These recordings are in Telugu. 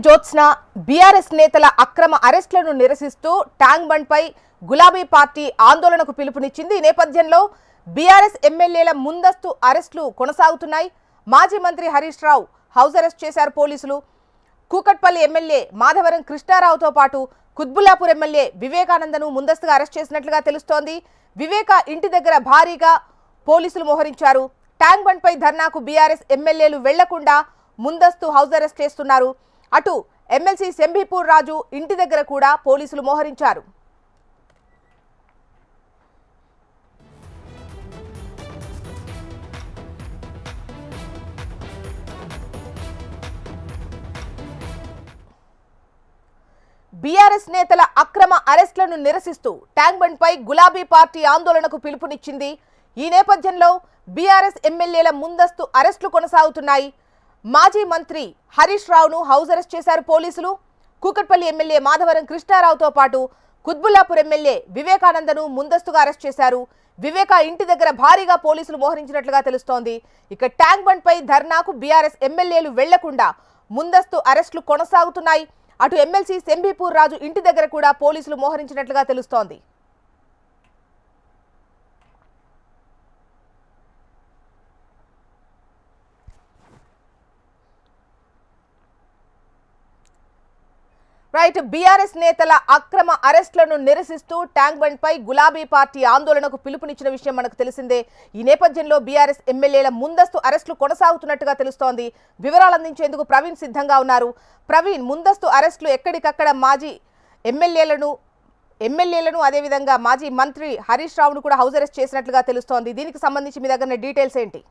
జ్యోత్స్న బీఆర్ఎస్ నేతల అక్రమ అరెస్టులను నిరసిస్తూ ట్యాంక్ బండ్ పై గులాబీ పార్టీ ఆందోళనకు పిలుపునిచ్చింది. ఈ నేపథ్యంలో బీఆర్ఎస్ ఎమ్మెల్యేల ముందస్తు అరెస్టులు కొనసాగుతున్నాయి. మాజీ మంత్రి హరీష్ రావు హౌస్ అరెస్ట్ చేశారు పోలీసులు. కూకట్పల్లి ఎమ్మెల్యే మాధవరం కృష్ణారావుతో పాటు కుత్బుల్లాపూర్ ఎమ్మెల్యే వివేకానందను ముందస్తుగా అరెస్ట్ చేసినట్లుగా తెలుస్తోంది. వివేక ఇంటి దగ్గర భారీగా పోలీసులు మోహరించారు. ట్యాంక్ బండ్ పై ధర్నాకు బీఆర్ఎస్ ఎమ్మెల్యేలు వెళ్లకుండా ముందస్తు హౌస్ అరెస్ట్ చేస్తున్నారు. అటు ఎమ్మెల్సీ శంభీపూర్ రాజు ఇంటి దగ్గర కూడా పోలీసులు మోహరించారు. బీఆర్ఎస్ నేతల అక్రమ అరెస్టులను నిరసిస్తూ ట్యాంక్ బండ్ పై గులాబీ పార్టీ ఆందోళనకు పిలుపునిచ్చింది. ఈ నేపథ్యంలో బీఆర్ఎస్ ఎమ్మెల్యేల ముందస్తు అరెస్టులు కొనసాగుతున్నాయి. మాజీ మంత్రి హరీష్ రావును హౌస్ అరెస్ట్ చేశారు పోలీసులు. కూకట్పల్లి ఎమ్మెల్యే మాధవరం కృష్ణారావుతో పాటు కుత్బుల్లాపూర్ ఎమ్మెల్యే వివేకానందను ముందస్తుగా అరెస్ట్ చేశారు. వివేక ఇంటి దగ్గర భారీగా పోలీసులు మోహరించినట్లుగా తెలుస్తోంది. ఇక ట్యాంక్ బండ్ పై ధర్నాకు బీఆర్ఎస్ ఎమ్మెల్యేలు వెళ్లకుండా ముందస్తు అరెస్టులు కొనసాగుతున్నాయి. అటు ఎమ్మెల్సీ శంభీపూర్ రాజు ఇంటి దగ్గర కూడా పోలీసులు మోహరించినట్లుగా తెలుస్తోంది. రైట్, బీఆర్ఎస్ నేతల అక్రమ అరెస్టులను నిరసిస్తూ ట్యాంక్ బండ్ పై గులాబీ పార్టీ ఆందోళనకు పిలుపునిచ్చిన విషయం మనకు తెలిసిందే. ఈ నేపథ్యంలో బీఆర్ఎస్ ఎమ్మెల్యేల ముందస్తు అరెస్టులు కొనసాగుతున్నట్టుగా తెలుస్తోంది. వివరాలు అందించేందుకు ప్రవీణ్ సిద్ధంగా ఉన్నారు. ప్రవీణ్, ముందస్తు అరెస్టులు ఎక్కడికక్కడ మాజీ ఎమ్మెల్యేలను అదేవిధంగా మాజీ మంత్రి హరీష్ రావును కూడా హౌస్ అరెస్ట్ చేసినట్లుగా తెలుస్తోంది. దీనికి సంబంధించి మీ దగ్గర డీటెయిల్స్ ఏంటి?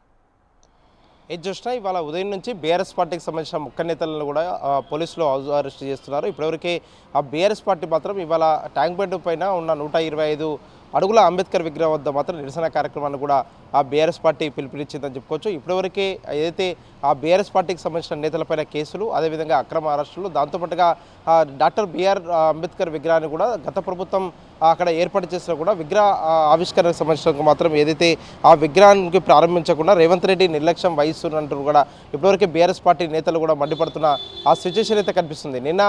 ఇది చూసినా ఇవాళ ఉదయం నుంచి బీఆర్ఎస్ పార్టీకి సంబంధించిన ముఖ్య నేతలను కూడా పోలీసులు హౌస్ అరెస్ట్ చేస్తున్నారు. ఇప్పటివరకే ఆ బీఆర్ఎస్ పార్టీ మాత్రం ఇవాళ ట్యాంక్ బండ్ పైన ఉన్న 125 అడుగుల అంబేద్కర్ విగ్రహం వద్ద మాత్రం నిరసన కార్యక్రమాన్ని కూడా ఆ బీఆర్ఎస్ పార్టీ పిలుపునిచ్చిందని చెప్పుకోవచ్చు. ఇప్పటివరకే ఏదైతే ఆ బీఆర్ఎస్ పార్టీకి సంబంధించిన నేతలపైన కేసులు, అదేవిధంగా అక్రమ అరెస్టులు, దాంతోపాటుగా డాక్టర్ బిఆర్ అంబేద్కర్ విగ్రహాన్ని కూడా గత ప్రభుత్వం అక్కడ ఏర్పాటు చేసినా కూడా విగ్రహ ఆవిష్కరణకు సంబంధించిన మాత్రం ఏదైతే ఆ విగ్రహానికి ప్రారంభించకుండా రేవంత్ రెడ్డి నిర్లక్ష్యం వహిస్తున్నట్టు కూడా ఇప్పటివరకే బీఆర్ఎస్ పార్టీ నేతలు కూడా మండిపడుతున్న ఆ సిచ్యువేషన్ అయితే కనిపిస్తుంది. నిన్న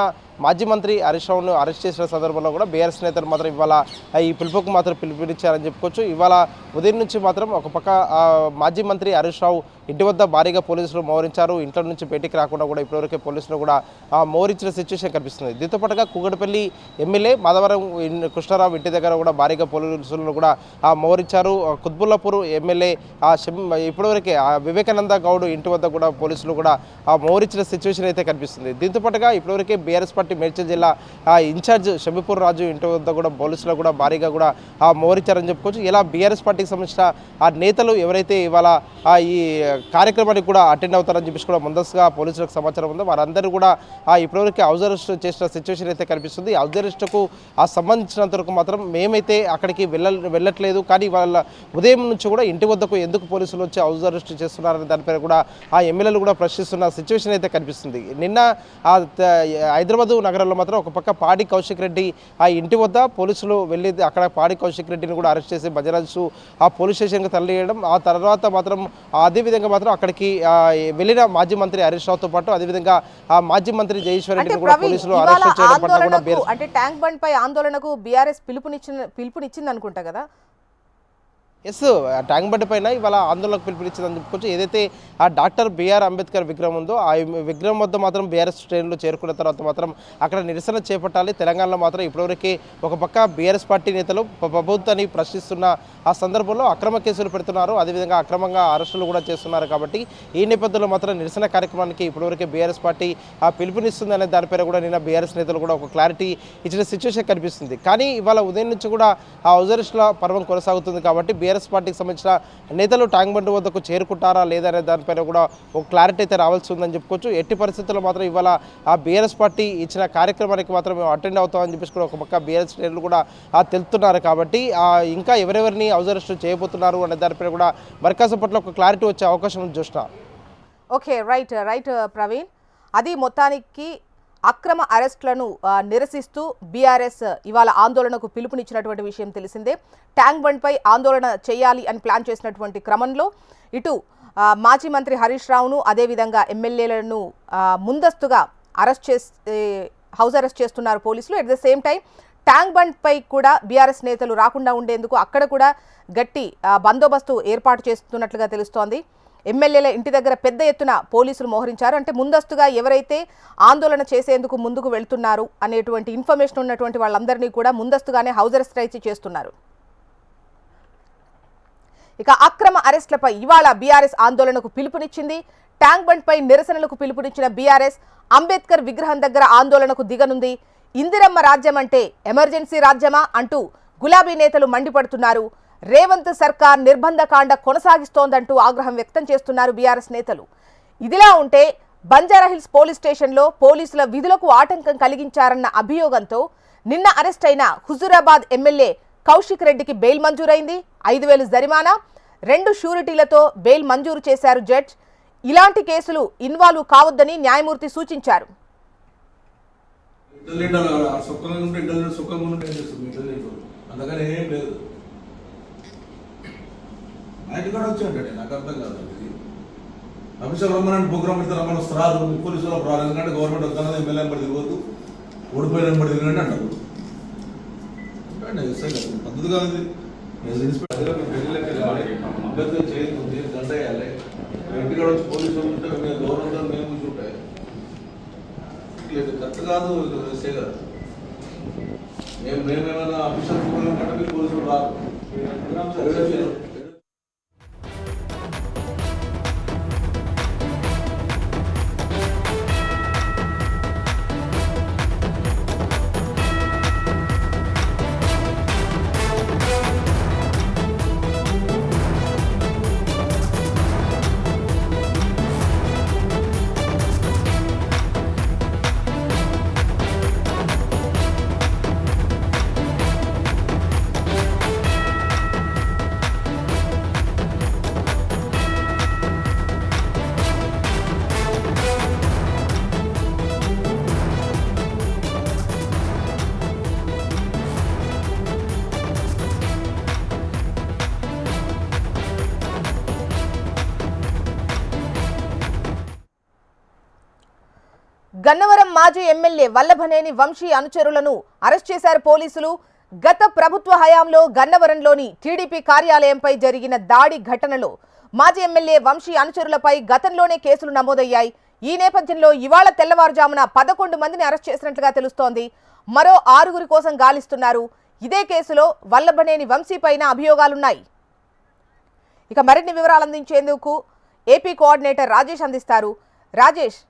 మాజీ మంత్రి హరీష్ రావును అరెస్ట్ చేసిన సందర్భంలో కూడా బీఆర్ఎస్ నేతలు మాత్రం ఇవాళ ఈ పిలుపుకు మాత్రం పిలుపునిచ్చారని చెప్పుకోవచ్చు. ఇవాళ ఉదయం నుంచి మాత్రం ఒక పక్క మాజీ మంత్రి హరీష్ రావు ఇంటి వద్ద భారీగా పోలీసులు మోహరించారు. ఇంట్లో నుంచి బయటికి రాకుండా కూడా ఇప్పటివరకే పోలీసులు కూడా మోహరించిన సిచ్యువేషన్ కనిపిస్తుంది. దీంతో పాటుగా కూకట్పల్లి ఎమ్మెల్యే మాధవరం కృష్ణారావు ఇంటి దగ్గర కూడా భారీగా పోలీసులను కూడా మోహరించారు. కుత్బుల్లాపూర్ ఎమ్మెల్యే ఇప్పటివరకే వివేకానంద గౌడ్ ఇంటి వద్ద కూడా పోలీసులు కూడా మోహరించిన సిచ్యువేషన్ అయితే కనిపిస్తుంది. దీంతో పాటుగా ఇప్పటివరకే బీఆర్ఎస్ పార్టీ మేడ్చల్ జిల్లా ఇన్ఛార్జ్ శంభీపూర్ రాజు ఇంటి వద్ద కూడా పోలీసులు కూడా భారీగా కూడా మోహరించారని చెప్పుకోవచ్చు. ఇలా బీఆర్ఎస్ పార్టీకి సంబంధించిన ఆ నేతలు ఎవరైతే ఇవాళ ఈ కార్యక్రమానికి కూడా అటెండ్ అవుతారని చెప్పేసి కూడా ముందస్తుగా పోలీసులకు సమాచారం ఉందో వారందరూ కూడా ఇప్పటివరకు హౌస్ అరెస్ట్ చేసిన సిచ్యువేషన్ అయితే కనిపిస్తుంది. హౌస్ అరెస్టుకు సంబంధించినంత వరకు మాత్రం మేమైతే అక్కడికి వెళ్ళట్లేదు, కానీ వాళ్ళ ఉదయం నుంచి కూడా ఇంటి వద్దకు ఎందుకు పోలీసులు వచ్చి హౌస్ అరెస్ట్ చేస్తున్నారని దానిపైన కూడా ఆ ఎమ్మెల్యేలు కూడా ప్రశ్నిస్తున్న సిచ్యువేషన్ అయితే కనిపిస్తుంది. నిన్న హైదరాబాద్ నగరంలో మాత్రం ఒక పక్క పాడి కౌశిక్ రెడ్డి ఆ ఇంటి వద్ద పోలీసులు వెళ్ళి అక్కడ పాడి కౌశిక్ రెడ్డిని కూడా అరెస్ట్ చేసి బజరాజు ఆ పోలీస్ స్టేషన్కి తరలియడం, ఆ తర్వాత మాత్రం అదేవిధంగా మాత్రం అక్కడికి వెళ్ళిన మాజీ మంత్రి హరీష్ రావుతో పాటు అదేవిధంగా ఆ మాజీ మంత్రి జయేశ్వర్ రెడ్డిని కూడా పోలీసులు అరెస్ట్ చేయడం పట్ల కూడా అంటే ట్యాంక్ బండ్ పై ఆందోళనకు బీఆర్ఎస్ పిలుపునిచ్చింది అనుకుంటా కదా? ఎస్, ట్యాంక్ బండ్ పైన ఇవాళ ఆందోళనకు పిలుపునిచ్చిందని చెప్పుకోవచ్చు. ఏదైతే ఆ డాక్టర్ బిఆర్ అంబేద్కర్ విగ్రహం ఉందో ఆ విగ్రహం వద్ద మాత్రం బీఆర్ఎస్ శ్రేణులు చేరుకున్న తర్వాత మాత్రం అక్కడ నిరసన చేపట్టాలి. తెలంగాణలో మాత్రం ఇప్పటివరకే ఒక పక్క బీఆర్ఎస్ పార్టీ నేతలు ప్రభుత్వాన్ని ప్రశ్నిస్తున్న ఆ సందర్భంలో అక్రమ కేసులు పెడుతున్నారు, అదేవిధంగా అక్రమంగా అరెస్టులు కూడా చేస్తున్నారు. కాబట్టి ఈ నేపథ్యంలో మాత్రం నిరసన కార్యక్రమానికి ఇప్పటివరకే బీఆర్ఎస్ పార్టీ పిలుపునిస్తుంది అనే దానిపైన కూడా నిన్న బీఆర్ఎస్ నేతలు కూడా ఒక క్లారిటీ ఇచ్చిన సిచ్యువేషన్ కనిపిస్తుంది. కానీ ఇవాళ ఉదయం నుంచి కూడా ఆ హౌస్ అరెస్టుల పర్వం కొనసాగుతుంది. కాబట్టి బీఆర్ఎస్ పార్టీకి సంబంధించిన నేతలు ట్యాంక్ బండ్ వద్దకు చేరుకుంటారా లేదా అనే దానిపైన కూడా ఒక క్లారిటీ అయితే రావాల్సి ఉందని చెప్పుకోవచ్చు. ఎట్టి పరిస్థితుల్లో మాత్రం ఇవాళ ఆ బీఆర్ఎస్ పార్టీ ఇచ్చిన కార్యక్రమానికి మాత్రం మేము అటెండ్ అవుతామని చెప్పేసి కూడా ఒక పక్క బీఆర్ఎస్ నేతలు కూడా తెలుపుతున్నారు. కాబట్టి ఇంకా ఎవరెవరిని హౌస్ అరెస్ట్ చేయబోతున్నారు అనే దానిపైన కూడా మరికాసం పట్ల ఒక క్లారిటీ వచ్చే అవకాశం ఉంది. చూసినా ఓకే, రైట్ ప్రవీణ్, అది మొత్తానికి అక్రమ అరెస్టులను నిరసిస్తూ బీఆర్ఎస్ ఇవాళ ఆందోళనకు పిలుపునిచ్చినటువంటి విషయం తెలిసిందే. ట్యాంక్ బండ్ పై ఆందోళన చేయాలి అని ప్లాన్ చేసినటువంటి క్రమంలో ఇటు మాజీ మంత్రి హరీష్ రావును అదేవిధంగా ఎమ్మెల్యేలను ముందస్తుగా హౌస్ అరెస్ట్ చేస్తున్నారు పోలీసులు. At the same time Tank Bund పై కూడా బీఆర్ఎస్ నేతలు రాకుండా ఉండేందుకు అక్కడ కూడా గట్టి బందోబస్తు ఏర్పాటు చేస్తున్నట్లుగా తెలుస్తోంది. ఎమ్మెల్యేల ఇంటి దగ్గర పెద్ద ఎత్తున పోలీసులు మోహరించారు. అంటే ముందస్తుగా ఎవరైతే ఆందోళన చేసేందుకు ముందుకు వెళ్తున్నారు అనేటువంటి ఇన్ఫర్మేషన్ ఉన్నటువంటి వాళ్ళందరినీ కూడా ముందస్తుగానే హౌస్ అరెస్ట్ చేస్తున్నారు. ఇక అక్రమ అరెస్టులపై ఇవాళ బీఆర్ఎస్ ఆందోళనకు పిలుపునిచ్చింది. ట్యాంక్ బండ్ పై నిరసనలకు పిలుపునిచ్చిన బీఆర్ఎస్ అంబేద్కర్ విగ్రహం దగ్గర ఆందోళనకు దిగనుంది. ఇందిరమ్మ రాజ్యం అంటే ఎమర్జెన్సీ రాజ్యమా అంటూ గులాబీ నేతలు మండిపడుతున్నారు. రేవంత్ సర్కార్ నిర్బంధకాండ కొనసాగిస్తోందంటూ ఆగ్రహం వ్యక్తం చేస్తున్నారు బీఆర్ఎస్ నేతలు. ఇదిలా ఉంటే బంజారాహిల్స్ పోలీస్ స్టేషన్లో పోలీసుల విధులకు ఆటంకం కలిగించారన్న అభియోగంతో నిన్న అరెస్ట్ అయిన హుజూరాబాద్ ఎమ్మెల్యే కౌశిక్ రెడ్డికి బెయిల్ మంజూరైంది. 5,000 జరిమానా, 2 షూరిటీలతో బెయిల్ మంజూరు చేశారు జడ్జ్. ఇలాంటి కేసులు ఇన్వాల్వ్ కావద్దని న్యాయమూర్తి సూచించారు. అందుకని ఏం లేదు. ఆయన కూడా వచ్చాడు, నాకు అర్థం కాదు. అఫీషియల్ రమ్మని ప్రోగ్రామ్ ఇస్తే రమ్మని వస్తారు, పోలీసులు రాదు. ఎందుకంటే గవర్నమెంట్ వస్తున్నది, ఎమ్మెల్యే పడి తిరగద్దు, ఓడిపోయిన పడి తిరగండి అంటారు. పద్ధతి కాదు. అభ్యర్థులు చేయకుంది గంట వేయాలి. ఇంటికాడ వచ్చి పోలీసులు ఉంటే గవర్నమెంట్ మేము కూర్చుంటాయి. కరెక్ట్ కాదు. ఎస్ఐ గారు మేమేమైనా అఫీషియల్ ప్రోగ్రామ్ కంటే పోలీసులు రాదు. గన్నవరం మాజీ ఎమ్మెల్యే వల్లభనేని వంశీ అనుచరులను అరెస్ట్ చేశారు పోలీసులు. గత ప్రభుత్వ హయాంలో గన్నవరంలోని టీడీపీ కార్యాలయంపై జరిగిన దాడి ఘటనలో మాజీ ఎమ్మెల్యే వంశీ అనుచరులపై గతంలోనే కేసులు నమోదయ్యాయి. ఈ నేపథ్యంలో ఇవాళ తెల్లవారుజామున 11 మందిని అరెస్ట్ చేసినట్లుగా తెలుస్తోంది. మరో 6 కోసం గాలిస్తున్నారు. ఇదే కేసులో వల్లభనేని వంశీ పైన అభియోగాలున్నాయి. ఇక మరిన్ని వివరాలు అందించేందుకు ఏపీ కోఆర్డినేటర్ రాజేష్ అందిస్తారు. రాజేష్,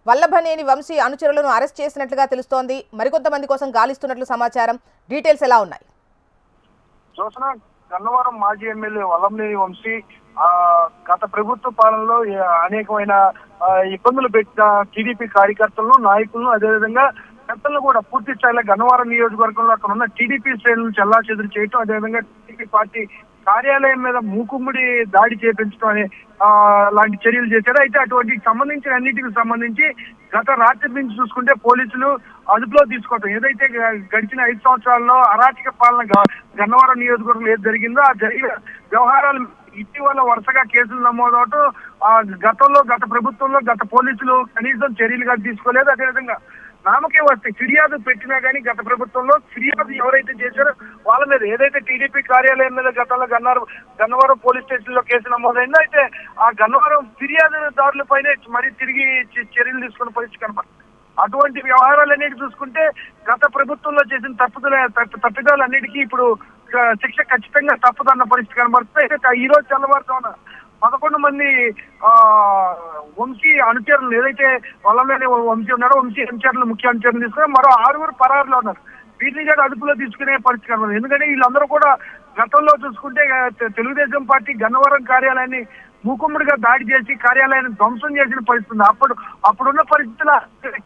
వల్లభనేని వంశీ అనుచరులను అరెస్ట్ చేసినట్లుగా తెలుస్తోంది. మరికొంతమంది కోసం గాలిస్తున్నట్లు సమాచారం. డీటెయిల్స్ ఎలా ఉన్నాయి? చూసిన గన్నవరం మాజీ ఎమ్మెల్యే వల్లభనేని వంశీ గత ప్రభుత్వ పాలనలో అనేకమైన ఇబ్బందులు పెట్టిన టీడీపీ కార్యకర్తలను, నాయకులను, అదేవిధంగా పెద్దలను కూడా పూర్తి స్థాయిలో గన్నవరం నియోజకవర్గంలో అక్కడ ఉన్న టీడీపీ శ్రేణులను చెల్లాచెదురు చేయటం, అదేవిధంగా టీడీపీ పార్టీ కార్యాలయం మీద మూకుమ్మడి దాడి చేపించడం అనే లాంటి చర్యలు చేశారు. అయితే అటువంటి సంబంధించిన అన్నిటికి సంబంధించి గత రాత్రి నుంచి చూసుకుంటే పోలీసులు అదుపులో తీసుకోవటం, ఏదైతే గడిచిన 5 సంవత్సరాల్లో అరాచక పాలన గన్నవరం నియోజకవర్గంలో ఏది జరిగిందో ఆ జరిగిన వ్యవహారాలు ఇటీవల వరుసగా కేసులు నమోదవటం, గత ప్రభుత్వంలో గత పోలీసులు కనీసం చర్యలుగా తీసుకోలేదు. అదేవిధంగా నామకే వస్తే ఫిర్యాదు పెట్టినా కానీ గత ప్రభుత్వంలో ఫిర్యాదు ఎవరైతే చేశారో వాళ్ళ మీద ఏదైతే టీడీపీ కార్యాలయం మీద గతంలో గన్నవరం పోలీస్ స్టేషన్ లో కేసు నమోదైందో, అయితే ఆ గన్నవరం ఫిర్యాదుదారులపైనే మరీ తిరిగి చర్యలు తీసుకున్న పరిస్థితి కనపడుతుంది. అటువంటి వ్యవహారాలన్నిటి చూసుకుంటే గత ప్రభుత్వంలో చేసిన తప్పిదాలన్నిటికీ ఇప్పుడు శిక్ష ఖచ్చితంగా తప్పదన్న పరిస్థితి కనబడుతుంది. అయితే ఈ రోజు తెల్లవారుజామున 11 మంది వంశీ అనుచరులు, ఏదైతే వల్లభనేని వంశీ ఉన్నారో వంశీ అనుచరులు, ముఖ్య అనుచరులు తీసుకుని మరో 6 పరారులో ఉన్నారు. వీటిని కూడా అదుపులో తీసుకునే పరిస్థితి కనబడుతుంది. ఎందుకంటే వీళ్ళందరూ కూడా గతంలో చూసుకుంటే తెలుగుదేశం పార్టీ గన్నవరం కార్యాలయాన్ని మూకుమ్మడిగా దాడి చేసి కార్యాలయాన్ని ధ్వంసం చేసిన పరిస్థితి. అప్పుడున్న పరిస్థితుల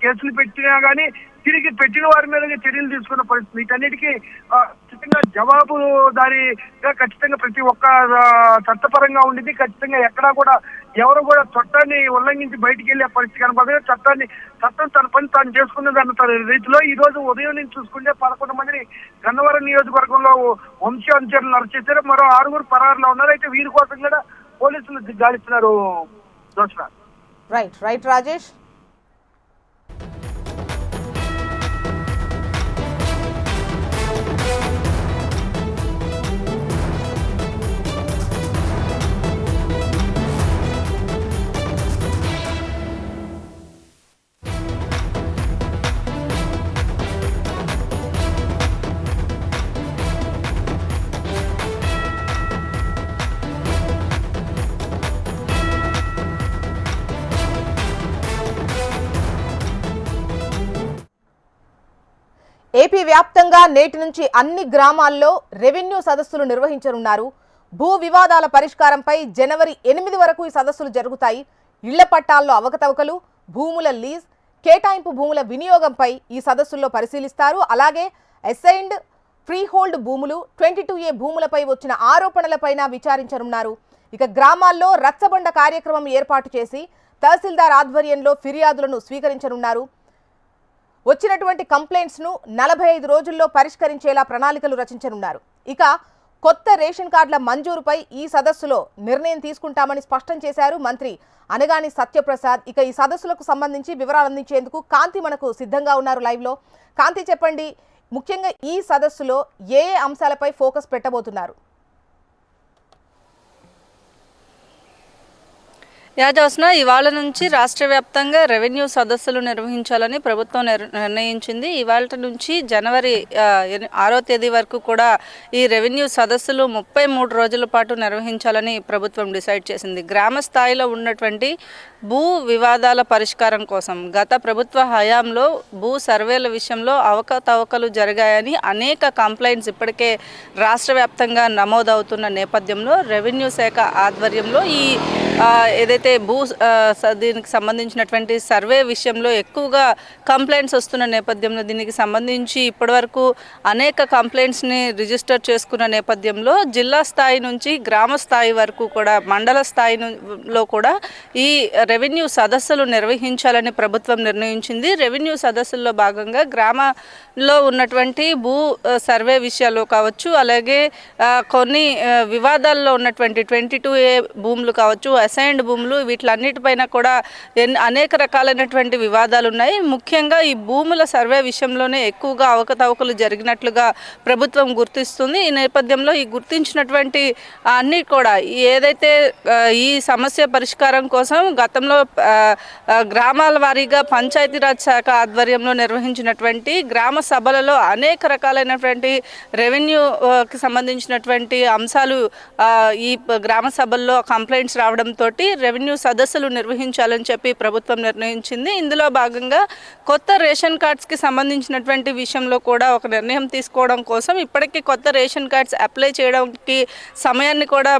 కేసులు పెట్టినా కానీ తిరిగి పెట్టిన వారి మీద చర్యలు తీసుకున్న పరిస్థితి. వీటన్నిటికీ ఖచ్చితంగా జవాబుదారీగా ఖచ్చితంగా ప్రతి ఒక్క చట్టపరంగా ఉండింది. ఖచ్చితంగా ఎక్కడా కూడా ఎవరు కూడా చట్టాన్ని ఉల్లంఘించి బయటికి వెళ్ళే పరిస్థితి కనపడదు. చట్టం తన పని తాను చేసుకున్నది అన్న రీతిలో ఈ రోజు ఉదయం నుంచి చూసుకుంటే 11 మందిని గన్నవరం నియోజకవర్గంలో వంశీ అనుచరులను అరెస్ట్ చేశారు. మరో 6 పరారులో ఉన్నారు. అయితే వీరి కోసం కూడా పోలీసులు గాలిస్తున్నారు. రైట్ రాజేష్. ఏపీ వ్యాప్తంగా నేటి నుంచి అన్ని గ్రామాల్లో రెవెన్యూ సదస్సులు నిర్వహించనున్నారు. భూ వివాదాల పరిష్కారంపై జనవరి 8 వరకు ఈ సదస్సులు జరుగుతాయి. ఇళ్ల పట్టాల్లో అవకతవకలు, భూముల లీజ్, కేటాయింపు భూముల వినియోగంపై ఈ సదస్సుల్లో పరిశీలిస్తారు. అలాగే అసైన్డ్ ఫ్రీ హోల్డ్ భూములు, 22A భూములపై వచ్చిన ఆరోపణలపైన విచారించనున్నారు. ఇక గ్రామాల్లో రచ్చబండ కార్యక్రమం ఏర్పాటు చేసి తహసీల్దార్ ఆధ్వర్యంలో ఫిర్యాదులను స్వీకరించనున్నారు. వచ్చినటువంటి కంప్లైంట్స్ను 45 రోజుల్లో పరిష్కరించేలా ప్రణాళికలు రచించనున్నారు. ఇక కొత్త రేషన్ కార్డుల మంజూరుపై ఈ సదస్సులో నిర్ణయం తీసుకుంటామని స్పష్టం చేశారు మంత్రి అనగాని సత్యప్రసాద్. ఇక ఈ సదస్సులకు సంబంధించి వివరాలు అందించేందుకు కాంతి మనకు సిద్ధంగా ఉన్నారు లైవ్లో. కాంతి, చెప్పండి, ముఖ్యంగా ఈ సదస్సులో ఏ అంశాలపై ఫోకస్ పెట్టబోతున్నారు? జ్యోత్స్న, ఇవాళ నుంచి రాష్ట్ర వ్యాప్తంగా రెవెన్యూ సదస్సులు నిర్వహించాలని ప్రభుత్వం నిర్ణయించింది. ఇవాళ నుంచి జనవరి 6వ తేదీ వరకు కూడా ఈ రెవెన్యూ సదస్సులు 33 రోజుల పాటు నిర్వహించాలని ప్రభుత్వం డిసైడ్ చేసింది. గ్రామ స్థాయిలో ఉన్నటువంటి భూ వివాదాల పరిష్కారం కోసం గత ప్రభుత్వ హయాంలో భూ సర్వేల విషయంలో అవకతవకలు జరిగాయని అనేక కంప్లైంట్స్ ఇప్పటికే రాష్ట్ర వ్యాప్తంగా నమోదవుతున్న నేపథ్యంలో రెవెన్యూ శాఖ ఆధ్వర్యంలో ఈ ఏదైతే దీనికి సంబంధించినటువంటి సర్వే విషయంలో ఎక్కువగా కంప్లైంట్స్ వస్తున్న నేపథ్యంలో దీనికి సంబంధించి ఇప్పటివరకు అనేక కంప్లైంట్స్ని రిజిస్టర్ చేసుకున్న నేపథ్యంలో జిల్లా స్థాయి నుంచి గ్రామ స్థాయి వరకు కూడా మండల స్థాయిలో కూడా ఈ రెవెన్యూ సదస్సులు నిర్వహించాలని ప్రభుత్వం నిర్ణయించింది. రెవెన్యూ సదస్సుల్లో భాగంగా గ్రామంలో ఉన్నటువంటి భూ సర్వే విషయాలు కావచ్చు, అలాగే కొన్ని వివాదాల్లో ఉన్నటువంటి 22A భూములు కావచ్చు, అసైన్డ్ భూములు, వీటిలన్నిటిపైన కూడా అనేక రకాలైనటువంటి వివాదాలు ఉన్నాయి. ముఖ్యంగా ఈ భూముల సర్వే విషయంలోనే ఎక్కువగా అవకతవకలు జరిగినట్లుగా ప్రభుత్వం గుర్తిస్తుంది. ఈ నేపథ్యంలో ఈ గుర్తించినటువంటి అన్నీ కూడా ఏదైతే ఈ సమస్య పరిష్కారం కోసం గతంలో గ్రామాల వారీగా పంచాయతీరాజ్ శాఖ ఆధ్వర్యంలో నిర్వహించినటువంటి గ్రామ సభలలో అనేక రకాలైనటువంటి రెవెన్యూకి సంబంధించినటువంటి అంశాలు ఈ గ్రామ సభల్లో కంప్లైంట్స్ రావడంతో రెవెన్యూ సదస్సులు నిర్వహించాలని చెప్పి ప్రభుత్వం నిర్ణయించింది. ఇందులో భాగంగా కొత్త రేషన్ కార్డ్స్కి సంబంధించినటువంటి విషయంలో కూడా ఒక నిర్ణయం తీసుకోవడం కోసం ఇప్పటికీ కొత్త రేషన్ కార్డ్స్ అప్లై చేయడానికి సమయాన్ని కూడా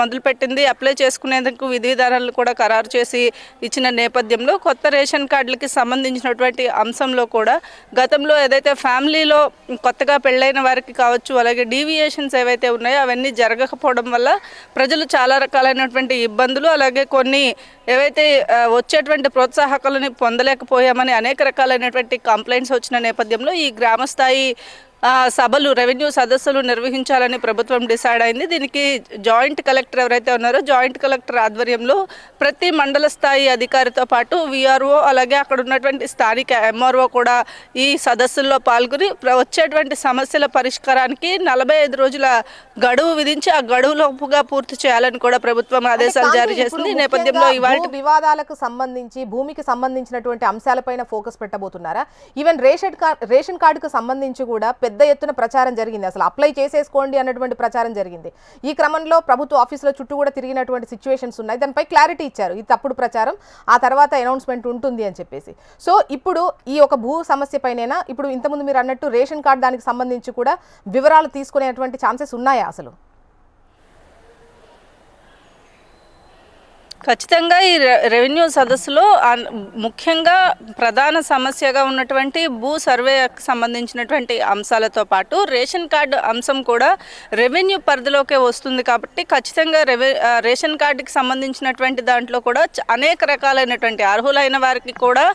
మొదలుపెట్టింది. అప్లై చేసుకునేందుకు విధి విధానాలను కూడా ఖరారు చేసి ఇచ్చిన నేపథ్యంలో కొత్త రేషన్ కార్డులకి సంబంధించినటువంటి అంశంలో కూడా గతంలో ఏదైతే ఫ్యామిలీలో కొత్తగా పెళ్ళైన వారికి కావచ్చు, అలాగే డీవియేషన్స్ ఏవైతే ఉన్నాయో అవన్నీ జరగకపోవడం వల్ల ప్రజలు చాలా రకాలైనటువంటి ఇబ్బందులు, అలాగే కొన్ని ఏవైతే వచ్చేటువంటి ప్రోత్సాహకాలను పొందలేకపోయామని అనేక రకాలైనటువంటి కంప్లైంట్స్ వచ్చిన నేపథ్యంలో ఈ గ్రామస్థాయి సభలు రెవెన్యూ సదస్సులు నిర్వహించాలని ప్రభుత్వం డిసైడ్ అయింది. దీనికి జాయింట్ కలెక్టర్ ఎవరైతే ఉన్నారో జాయింట్ కలెక్టర్ ఆధ్వర్యంలో ప్రతి మండల స్థాయి అధికారితో పాటు విఆర్ఓ, అలాగే అక్కడ ఉన్నటువంటి స్థానిక ఎంఆర్ఓ కూడా ఈ సదస్సుల్లో పాల్గొని వచ్చేటువంటి సమస్యల పరిష్కారానికి 45 రోజుల గడువు విధించి ఆ గడువులోపుగా పూర్తి చేయాలని కూడా ప్రభుత్వం ఆదేశాలు జారీ చేసింది. ఈ నేపథ్యంలో ఇవాళ వివాదాలకు సంబంధించి భూమికి సంబంధించినటువంటి అంశాలపైన ఫోకస్ పెట్టబోతున్నారా? ఈవెన్ రేషన్ కార్డుకు సంబంధించి కూడా పెద్ద ఎత్తున ప్రచారం జరిగింది. అసలు అప్లై చేసేసుకోండి అన్నటువంటి ప్రచారం జరిగింది. ఈ క్రమంలో ప్రభుత్వ ఆఫీసుల చుట్టూ కూడా తిరిగినటువంటి సిచ్యువేషన్స్ ఉన్నాయి. దానిపై క్లారిటీ ఇచ్చారు, ఇది తప్పుడు ప్రచారం, ఆ తర్వాత అనౌన్స్మెంట్ ఉంటుంది అని చెప్పేసి. సో ఇప్పుడు ఈ ఒక భూ సమస్య పైన ఇప్పుడు ఇంతకుముందు మీరు అన్నట్టు రేషన్ కార్డు దానికి సంబంధించి కూడా వివరాలు తీసుకునేటువంటి ఛాన్సెస్ ఉన్నాయా అసలు? ఖచ్చితంగా ఈ రెవెన్యూ సదస్సులో ముఖ్యంగా ప్రధాన సమస్యగా ఉన్నటువంటి భూ సర్వేకి సంబంధించినటువంటి అంశాలతో పాటు రేషన్ కార్డు అంశం కూడా రెవెన్యూ పరిధిలోకే వస్తుంది. కాబట్టి ఖచ్చితంగా రేషన్ కార్డుకి సంబంధించినటువంటి దాంట్లో కూడా అనేక రకాలైనటువంటి అర్హులైన వారికి కూడా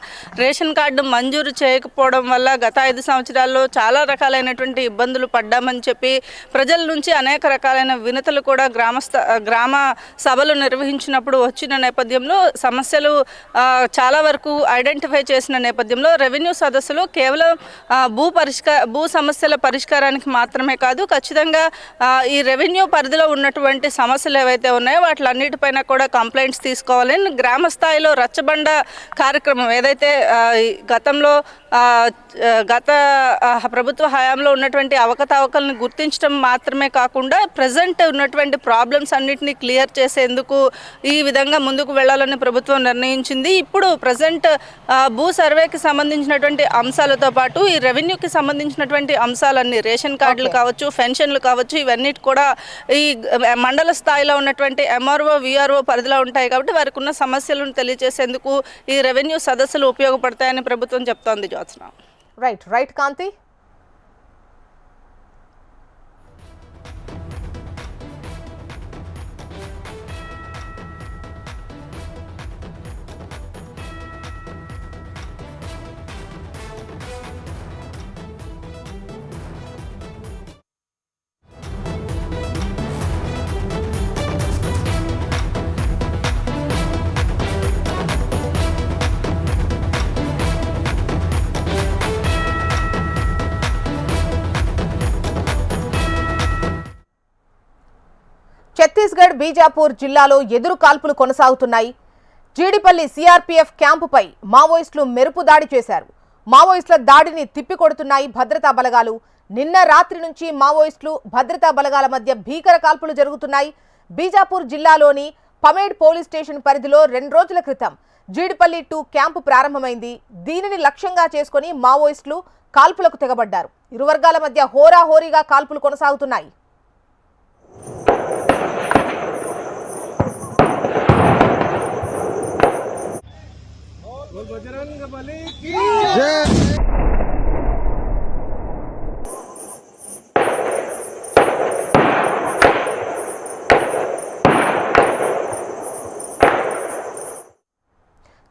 రేషన్ కార్డు మంజూరు చేయకపోవడం వల్ల గత 5 సంవత్సరాల్లో చాలా రకాలైనటువంటి ఇబ్బందులు పడ్డామని చెప్పి ప్రజల నుంచి అనేక రకాలైన వినతులు కూడా గ్రామ సభలు నిర్వహించినప్పుడు వచ్చిన నేపథ్యంలో సమస్యలు చాలా వరకు ఐడెంటిఫై చేసిన నేపథ్యంలో రెవెన్యూ సదస్సులు కేవలం భూ సమస్యల పరిష్కారానికి మాత్రమే కాదు, ఖచ్చితంగా ఈ రెవెన్యూ పరిధిలో ఉన్నటువంటి సమస్యలు ఏవైతే ఉన్నాయో వాటిలన్నిటిపైన కూడా కంప్లైంట్స్ తీసుకోవాలని గ్రామ స్థాయిలో రచ్చబండ కార్యక్రమం ఏదైతే గతంలో గత ప్రభుత్వ హయాంలో ఉన్నటువంటి అవకతవకలను గుర్తించడం మాత్రమే కాకుండా ప్రజెంట్ ఉన్నటువంటి ప్రాబ్లమ్స్ అన్నిటినీ క్లియర్ చేసేందుకు ఈ విధంగా విధంగా ముందుకు వెళ్లాలని ప్రభుత్వం నిర్ణయించింది. ఇప్పుడు ప్రజెంట్ భూ సర్వేకి సంబంధించినటువంటి అంశాలతో పాటు ఈ రెవెన్యూకి సంబంధించినటువంటి అంశాలన్నీ రేషన్ కార్డులు కావచ్చు, పెన్షన్లు కావచ్చు, ఇవన్నీ కూడా ఈ మండల స్థాయిలో ఉన్నటువంటి ఎంఆర్ఓ, విఆర్ఓ పరిధిలో ఉంటాయి కాబట్టి వారికి ఉన్న సమస్యలను తెలియజేసేందుకు ఈ రెవెన్యూ సదస్సులు ఉపయోగపడతాయని ప్రభుత్వం చెప్తోంది. జ్యోత్స్న. రైట్ కాంతి. ఛత్తీస్గఢ్ బీజాపూర్ జిల్లాలో ఎదురు కాల్పులు కొనసాగుతున్నాయి. జీడిపల్లి సిఆర్పీఎఫ్ క్యాంపుపై మావోయిస్టులు మెరుపు దాడి చేశారు. మావోయిస్టుల దాడిని తిప్పికొడుతున్నాయి భద్రతా బలగాలు. నిన్న రాత్రి నుంచి మావోయిస్టులు భద్రతా బలగాల మధ్య భీకర కాల్పులు జరుగుతున్నాయి. బీజాపూర్ జిల్లాలోని పమేడ్ పోలీస్ స్టేషన్ పరిధిలో 2 రోజుల క్రితం జీడిపల్లి 2 క్యాంపు ప్రారంభమైంది. దీనిని లక్ష్యంగా చేసుకుని మావోయిస్టులు కాల్పులకు తెగబడ్డారు. ఇరు వర్గాల మధ్య హోరాహోరీగా కాల్పులు కొనసాగుతున్నాయి.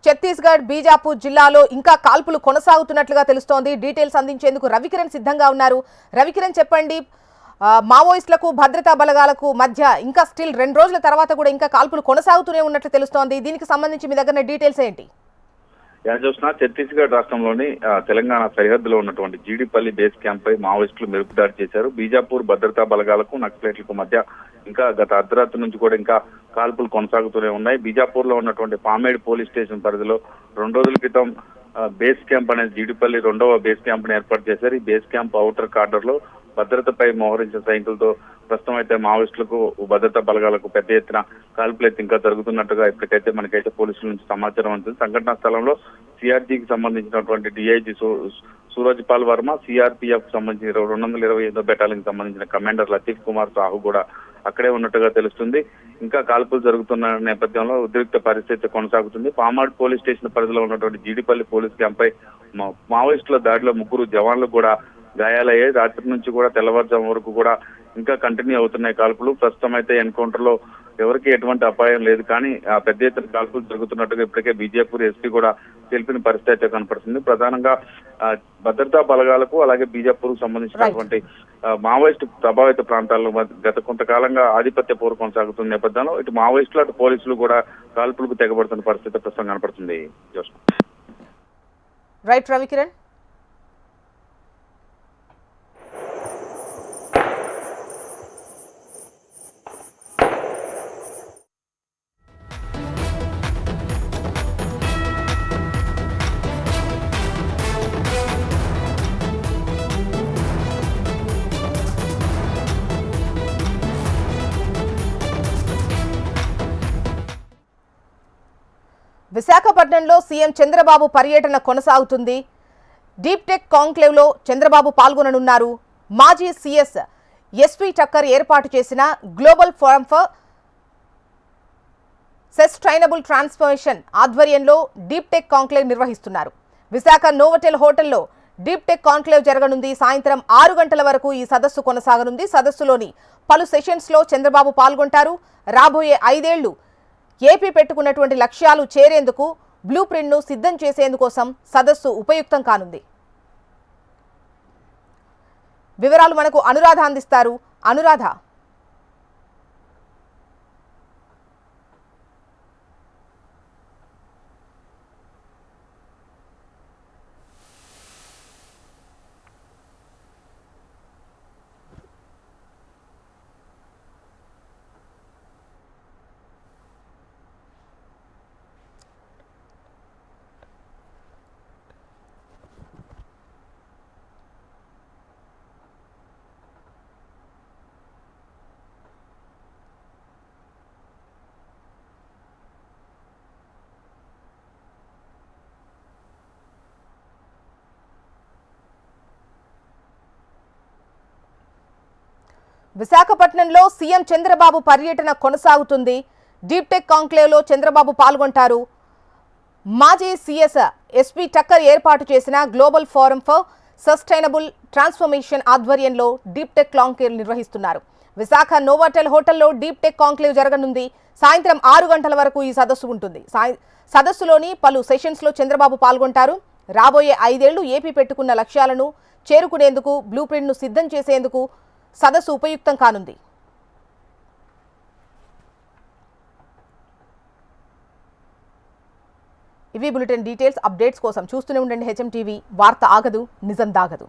ఛత్తీస్గఢ్ బీజాపూర్ జిల్లాలో ఇంకా కాల్పులు కొనసాగుతున్నట్లుగా తెలుస్తోంది. డీటెయిల్స్ అందించేందుకు రవికిరణ్ సిద్ధంగా ఉన్నారు. రవికిరణ్, చెప్పండి, మావోయిస్టులకు భద్రతా బలగాలకు మధ్య ఇంకా స్టిల్ 2 రోజుల తర్వాత కూడా ఇంకా కాల్పులు కొనసాగుతూనే ఉన్నట్లు తెలుస్తోంది. దీనికి సంబంధించి మీ దగ్గర డీటెయిల్స్ ఏంటి? చూసినా ఛత్తీస్గఢ్ రాష్ట్రంలోని తెలంగాణ సరిహద్దులో ఉన్నటువంటి జీడిపల్లి బేస్ క్యాంప్ పై మావోయిస్టులు మెరుపు దాడి చేశారు. బీజాపూర్ భద్రతా బలగాలకు నక్సలైట్లకు మధ్య ఇంకా గత అర్ధరాత్రి నుంచి కూడా ఇంకా కాల్పులు కొనసాగుతూనే ఉన్నాయి. బీజాపూర్ లో ఉన్నటువంటి పామేడ్ పోలీస్ స్టేషన్ పరిధిలో 2 రోజుల క్రితం బేస్ క్యాంప్ అనేది జీడిపల్లి 2వ బేస్ క్యాంప్ ని ఏర్పాటు చేశారు. ఈ బేస్ క్యాంప్ ఔటర్ కార్డర్ లో భద్రతపై మోహరించిన సైనికులతో ప్రస్తుతం అయితే మావోయిస్టులకు భద్రతా బలగాలకు పెద్ద ఎత్తున కాల్పులు ఇంకా జరుగుతున్నట్టుగా ఇప్పటికైతే మనకైతే పోలీసుల నుంచి సమాచారం ఉంటుంది. సంఘటనా స్థలంలో సిఆర్జీకి సంబంధించినటువంటి డిఐజీ సూరజ్ పాల్ వర్మ, సిఆర్పీఎఫ్ సంబంధించిన 228వ బెటాలియన్ సంబంధించిన కమాండర్ లతీఫ్ కుమార్ సాహు కూడా అక్కడే ఉన్నట్టుగా తెలుస్తుంది. ఇంకా కాల్పులు జరుగుతున్న నేపథ్యంలో ఉద్రిక్త పరిస్థితి కొనసాగుతుంది. పామాడ్ పోలీస్ స్టేషన్ పరిధిలో ఉన్నటువంటి జీడిపల్లి పోలీస్ క్యాంప్ పై మావోయిస్టుల దాడిలో 3 జవాన్లు కూడా గాయాలయ్యాయి. రాత్రి నుంచి కూడా తెల్లవారుజాము వరకు కూడా ఇంకా కంటిన్యూ అవుతున్నాయి కాల్పులు. ప్రస్తుతం అయితే ఎన్కౌంటర్ లో ఎవరికి ఎటువంటి అపాయం లేదు, కానీ పెద్ద ఎత్తున కాల్పులు జరుగుతున్నట్టుగా ఇప్పటికే బీజేపీ ఎస్పీ కూడా తెలిపిన పరిస్థితి అయితే కనపడుతుంది. ప్రధానంగా భద్రతా బలగాలకు అలాగే బీజాపూర్ కు సంబంధించినటువంటి మావోయిస్టు ప్రభావిత ప్రాంతాల్లో గత కొంతకాలంగా ఆధిపత్య పోరు కొనసాగుతున్న నేపథ్యంలో ఇటు మావోయిస్టులు అటు పోలీసులు కూడా కాల్పులకు తెగబడుతున్న పరిస్థితి ప్రస్తుతం కనపడుతుంది. రైట్ రవికిరణ్. విశాఖపట్నంలో సీఎం చంద్రబాబు పర్యటన కొనసాగుతుంది. డీప్ టెక్ కాంక్లేవ్ లో చంద్రబాబు పాల్గొననున్నారు. మాజీ సీఎస్ ఎస్పీ టక్కర్ ఏర్పాటు చేసిన global forum for sustainable transformation ఆధ్వర్యంలో డీప్ టెక్ కాంక్లేవ్ నిర్వహిస్తున్నారు. విశాఖ నోవటెల్ హోటల్లో డీప్ టెక్ కాంక్లేవ్ జరగనుంది. సాయంత్రం 6 గంటల వరకు ఈ సదస్సు కొనసాగనుంది. సదస్సులోని పలు సెషన్స్ లో చంద్రబాబు పాల్గొంటారు. రాబోయే 5 ఏళ్లు ఏపీ పెట్టుకున్నటువంటి లక్ష్యాలు చేరేందుకు బ్లూ ప్రింట్ ను సిద్ధం చేసేందుకోసం సదస్సు ఉపయుక్తం కానుంది. వివరాలు మనకు అనురాధ అందిస్తారు. అనురాధ, విశాఖపట్నంలో సీఎం చంద్రబాబు పర్యటన కొనసాగుతుంది. డీప్ టెక్ కాంక్లేవ్లో చంద్రబాబు పాల్గొంటారు. మాజీ సీఎస్ ఎస్పీ టక్కర్ ఏర్పాటు చేసిన global forum for sustainable transformation ఆధ్వర్యంలో డీప్ టెక్ కాంక్లేవ్ నిర్వహిస్తున్నారు. విశాఖ నోవాటెల్ హోటల్లో డీప్ టెక్ కాంక్లేవ్ జరగనుంది. సాయంత్రం 6 గంటల వరకు ఈ సదస్సు ఉంటుంది. సదస్సులోని పలు సెషన్స్లో చంద్రబాబు పాల్గొంటారు. రాబోయే 5 ఏళ్లు ఏపీ పెట్టుకున్న లక్ష్యాలను చేరుకునేందుకు బ్లూ ప్రింట్ను సిద్ధం చేసేందుకు సదస్సు ఉపయుక్తం కానుంది. ఇవి బులెటిన్ డీటెయిల్స్. అప్డేట్స్ కోసం చూస్తూనే ఉండండి హెచ్ఎం టీవీ. వార్త ఆగదు, నిజం దాగదు.